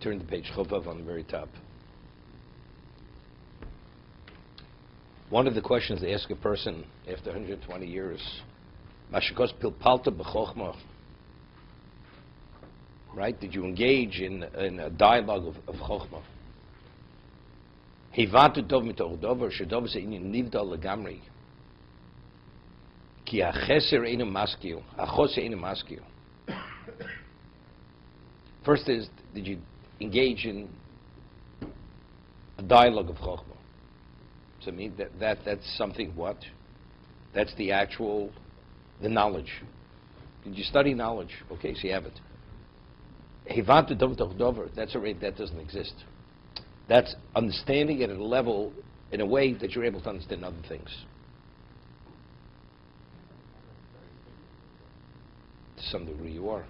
Turn to page Chovav on the very top. One of the questions they ask a person after 120 years, Mashikos pilpalta b'chochma, right? Did you engage in a dialogue of chochma? Hivatu dov mitoch dover, shedov ze'inyin nivda legamri. Ki ha'cheser einu maskiu, ha'chose einu maskiu. First is, did you engage in a dialogue of chochma? So I mean, that's something what? That's the knowledge. Did you study knowledge? Okay, so you have it. Hivatu dov mitoch dover, that's already, that doesn't exist. That's understanding it at a level, in a way that you're able to understand other things. To some degree you are.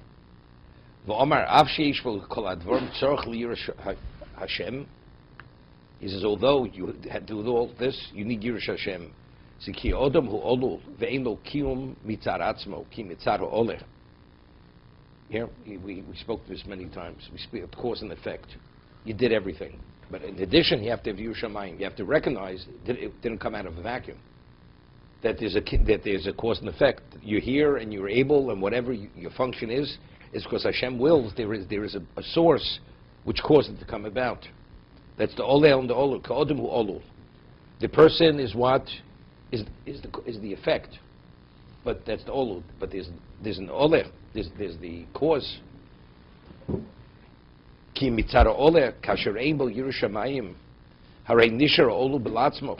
He says, although you had to do all this, you need Yirush Hashem. Here, we spoke to this many times. We speak of cause and effect. You did everything. But in addition, you have to have Yirush Shamayim. You have to recognize that it didn't come out of a vacuum. That there's a cause and effect. You're here and you're able, and whatever your function is because Hashem wills. There is a source which caused it to come about. That's the Oleh and the Olul. Ka'odem hu Olul. The person is what is the effect, but that's the Olul. But there's an Oleh. There's the cause. Ki mitzara Oleh kasher ein bo Yirush Shamayim harei nishar Olul belatzmo.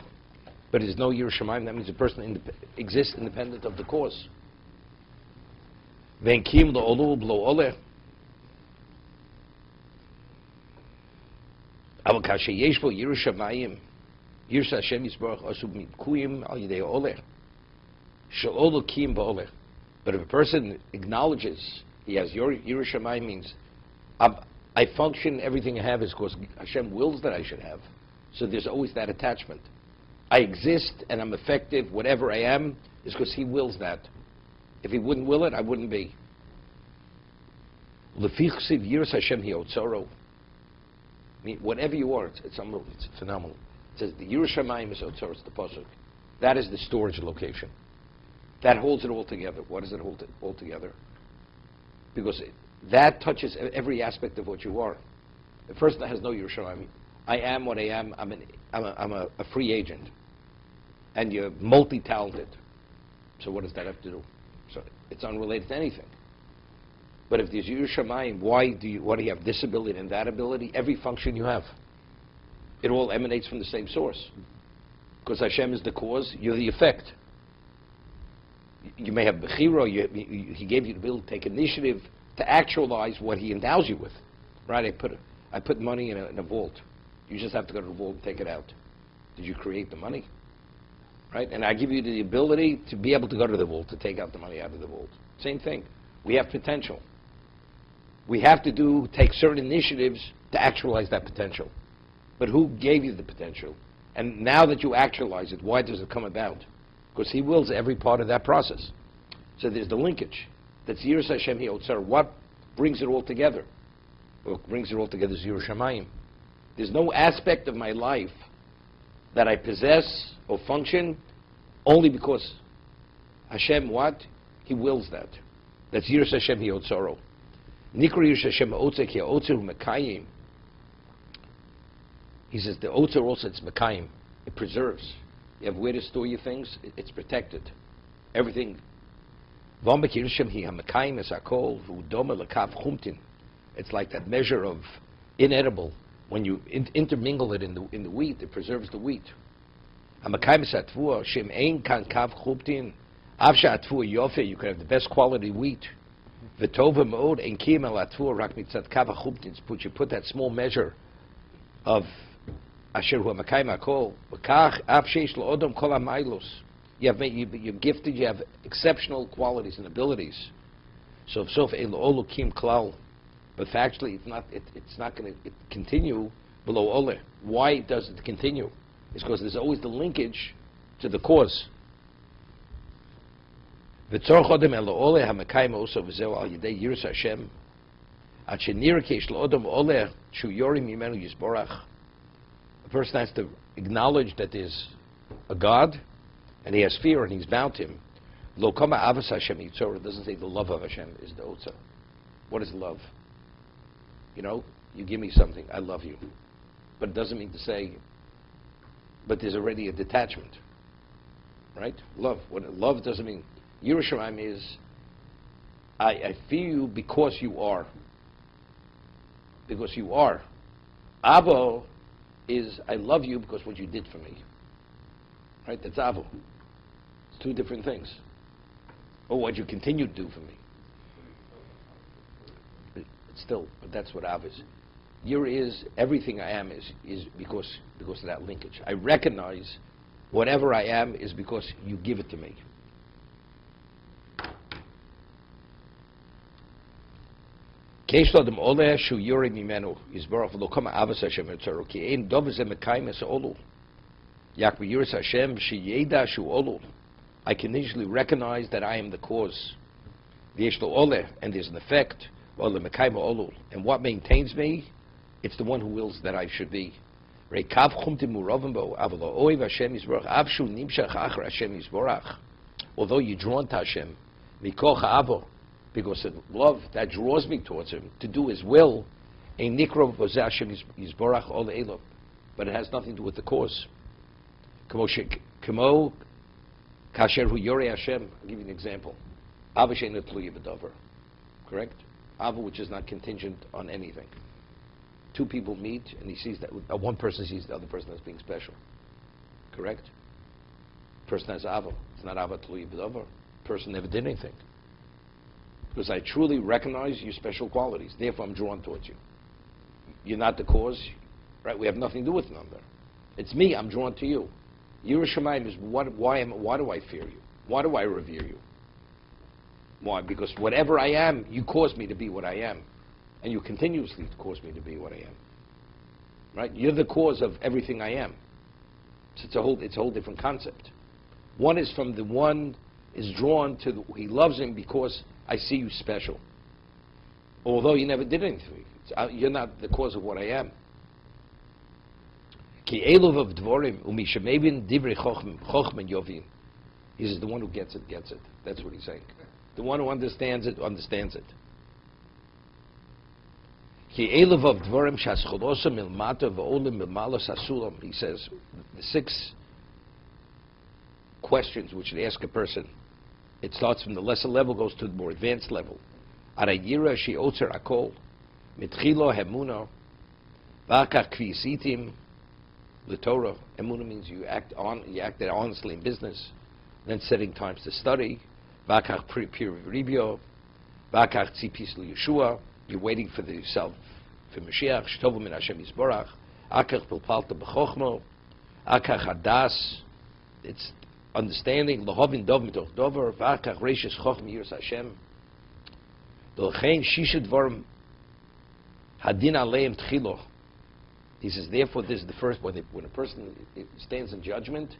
But there's no Yirush Shamayim. That means a person exists independent of the cause. Then kim lo Olul blo Oleh. אבל כאשר יש בו yirush shamayim, yirush Hashem Yisborach asu mikuyim al yidei oleh, shel olu kiyim ba'oleh. But if a person acknowledges he has yirush shamayim, means I function, everything I have is because Hashem wills that I should have. So there's always that attachment. I exist and I'm effective, whatever I am, is because He wills that. If He wouldn't will it, I wouldn't be. Lefi chsiv yiras Hashem hiotzoro. I mean, whatever you are, it's unbelievable. It's phenomenal. It says the Yirush Shamayim is Otzor, it's the pasuk. That is the storage location. That holds it all together. What does it hold it all together? Because that touches every aspect of what you are. The person that has no Yirush Shamayim, I am what I am. I'm a free agent, and you're multi-talented. So what does that have to do? So it's unrelated to anything. But if there's Yirush Shamayim, why do you have this ability and that ability? Every function you have. It all emanates from the same source. Because Hashem is the cause, you're the effect. You may have Bechira, He gave you the ability to take initiative to actualize what He endows you with. Right? I put money in a vault. You just have to go to the vault and take it out. Did you create the money? Right? And I give you the ability to be able to go to the vault, to take out the money out of the vault. Same thing. We have potential. We have to take certain initiatives to actualize that potential. But who gave you the potential? And now that you actualize it, why does it come about? Because He wills every part of that process. So there's the linkage. That's Yiras Hashem Hiotzar. What brings it all together? What brings it all together is Yiras Shamayim. There's no aspect of my life that I possess or function only because Hashem what? He wills that. That's Yiras Hashem Hiotzaro. Nikra Yiras Hashem Otzek Hiotzar Mekayim. He says the Otzar also, it's Mekayim. It preserves. You have where to store your things, it's protected. Everything. It's like that measure of inedible. When you intermingle it in the wheat, it preserves the wheat. You could have the best quality wheat. You put that small measure of you're gifted, you have exceptional qualities and abilities. So but factually it's not going to continue below ole. Why does it continue? It's because there's always the linkage to the cause. A person has to acknowledge that there's a God, and he has fear, and he's bound to him. Lo kama avas Hashem yitzor. It doesn't say the love of Hashem is the otza. What is love? You know, you give me something, I love you. But it doesn't mean to say, but there's already a detachment. Right? Love. What love doesn't mean. Yerushalayim is, I fear you because you are. Because you are. Avo is, I love you because what you did for me. Right? That's Avo. It's two different things. Or what you continue to do for me. But still, but that's what Av is. Yira is, everything I am is because of that linkage. I recognize whatever I am is because you give it to me. There's nothing I can easily recognize that I am the cause. And there's an effect. And what maintains me? It's the one who wills that I should be. Although you're drawn to Hashem, because of love that draws me towards Him, to do His will, but it has nothing to do with the cause. Kasher hu yorei Hashem. I'll give you an example. Ava she'eino tluya b'davar. Correct? Ava which is not contingent on anything. Two people meet and he sees that one person sees the other person as being special. Correct? Person has Ava. It's not Ava tluya b'davar. Person never did anything. Because I truly recognize your special qualities. Therefore I'm drawn towards you. You're not the cause. Right? We have nothing to do with one another. It's me, I'm drawn to you. Yerushalayim is why do I fear you? Why do I revere you? Why? Because whatever I am, you cause me to be what I am. And you continuously cause me to be what I am. Right? You're the cause of everything I am. So it's a whole different concept. One is from the one is drawn to he loves him because I see you special. Although you never did anything. You're not the cause of what I am. He says the one who gets it, gets it. That's what he's saying. The one who understands it, understands it. He says the 6 questions which they ask a person. It starts from the lesser level, goes to the more advanced level. The Torah, Emunah means you acted honestly in business, then setting times to study. Vakach peer review. Vakach tzipis Yeshua. You're waiting for yourself for Mashiach. Shtovu min Hashem Yisborach. Akach pilpalta b'chochmo. Akach hadas. It's understanding. Lahovin dov mitoch dover. Vakach reishes chochm yiras Hashem. Dolchein shisha dvarim hadin aleim tchilo. He says, therefore, this is the first, when a person stands in judgment,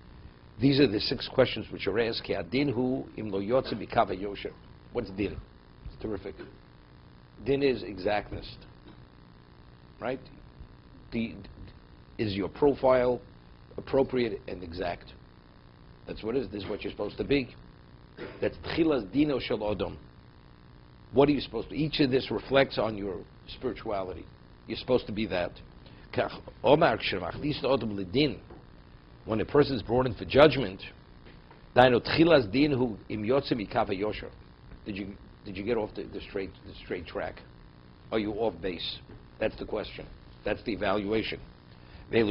these are the 6 questions which are asked. Din hu im lo yotze mikava yosher. What's din? It's terrific. Din is exactness. Right? Is your profile appropriate and exact? That's what it is. This is what you're supposed to be. That's tchilas dino shel odom. What are you supposed to be? Each of this reflects on your spirituality. You're supposed to be that. When a person is brought in for judgment, did you get off the straight track? Are you off base? That's the question. That's the evaluation. The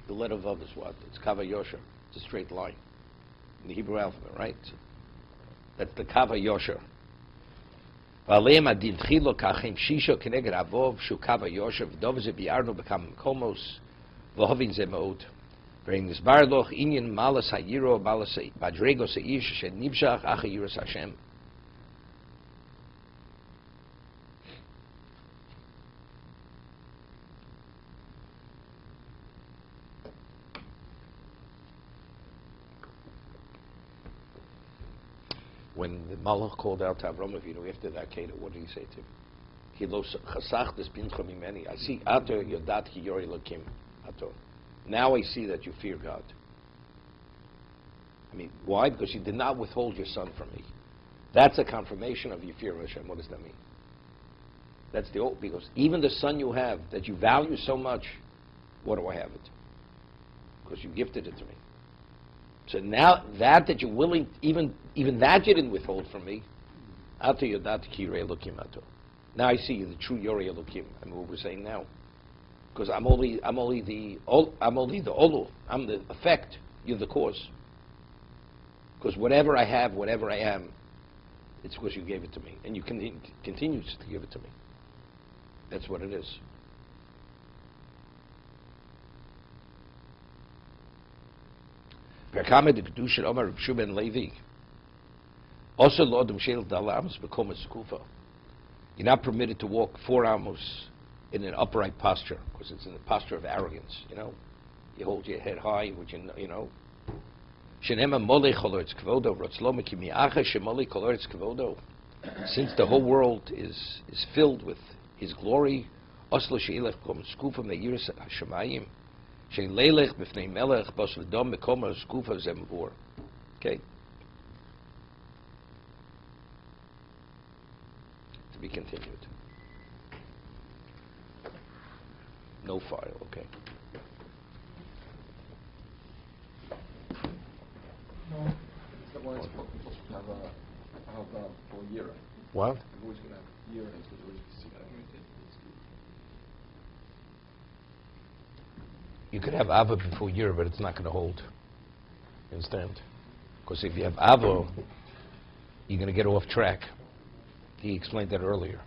letter Vav is what? It's Kava Yosher. It's a straight line in the Hebrew alphabet, right? That's the Kava Yosher. ועליהם הדין תחילו כחם שישו כנגד אבוב שהוא קו היושר ודוב זה ביארנו בכמה מקומוס והובין זה מאוד ונסבר לך עניין מלס הירו מלס בדרגוס האיש שנמשך אחר ירס השם. When the Malach called out to Avram Avinu after that Kedar, what did he say to him? Ki lo chasachtes bincha mimeni. I see ato yodat ki yori lokim ato. Now I see that you fear God. I mean, why? Because you did not withhold your son from me. That's a confirmation of your fear of Hashem. What does that mean? That's the old, because even the son you have that you value so much, what do I have it? Because you gifted it to me. So now that you're willing, even that you didn't withhold from me, ato yodat ki yori lokim ato. Now I see you, the true Yori Elokim. I mean, what we're saying now, because I'm only the olu. I'm the effect. You're the cause. Because whatever I have, whatever I am, it's because you gave it to me, and you continue to give it to me. That's what it is. Perkamed kedusha Omar Reb Shua ben Levi. Also, Lord Shel Dalams become a skufa. You're not permitted to walk 4 amos in an upright posture, because it's in the posture of arrogance. You know, you hold your head high, which you know. Since the whole world is filled with His glory, okay. To be continued. No file, okay. Someone is supposed to have a for a year. What? I've always going to have a year and it's always You could have Ava before year, but it's not going to hold. You understand? Because if you have Ava, you're going to get off track. He explained that earlier.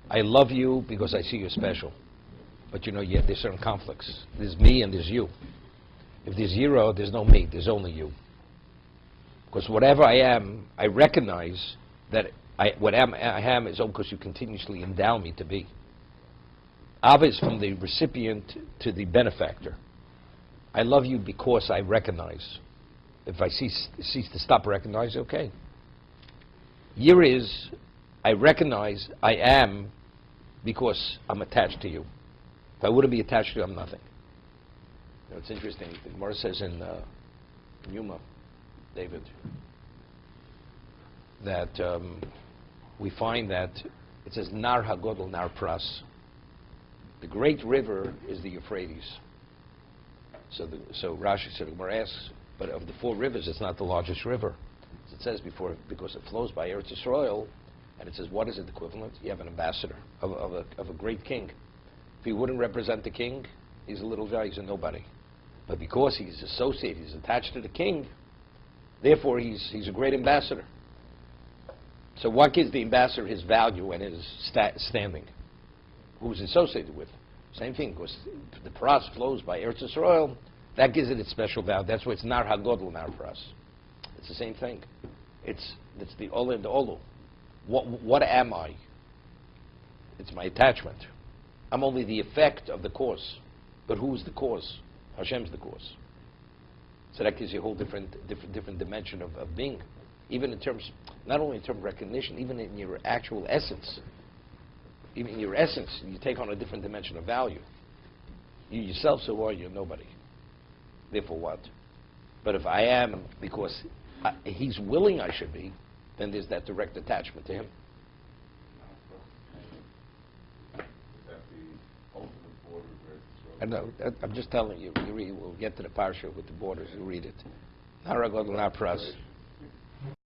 I love you because I see you're special. But you know, there's certain conflicts. There's me and there's you. If there's zero, there's no me. There's only you. Because whatever I am, I recognize that what I am is because you continuously endow me to be. Ava is from the recipient to the benefactor. I love you because I recognize. If I cease to stop recognizing, okay. Yira is, I recognize I am because I'm attached to you. If I wouldn't be attached to you, I'm nothing. You know, it's interesting. The Gemara says in Yuma, David, that we find that it says Nar HaGodol Nar Pras. The great river is the Euphrates. So Rashi said, Gemara asks, but of the 4 rivers, it's not the largest river. As it says before, because it flows by Eretz Yisrael, and it says, what is it equivalent? You have an ambassador of a great king. If he wouldn't represent the king, he's a little guy, he's a nobody. But because he's associated, he's attached to the king, therefore he's a great ambassador. So what gives the ambassador his value and his standing? Who's associated with? Same thing, because the Paras flows by Eretz Yisrael, that gives it its special value. That's why it's Nar HaGodol Nar Paras. It's the same thing. It's the Ola and the Olu. What am I? It's my attachment. I'm only the effect of the cause. But who's the cause? Hashem's the cause. So that gives you a whole different dimension of being. Even in terms, not only in terms of recognition, even in your actual essence. Even in your essence, you take on a different dimension of value. You yourself, so are you? Nobody. Therefore what? But if I am because he's willing I should be, then there's that direct attachment to him. I know. I'm just telling you. We'll get to the parsha with the borders. You read it. Nar HaGodol Nar Pras.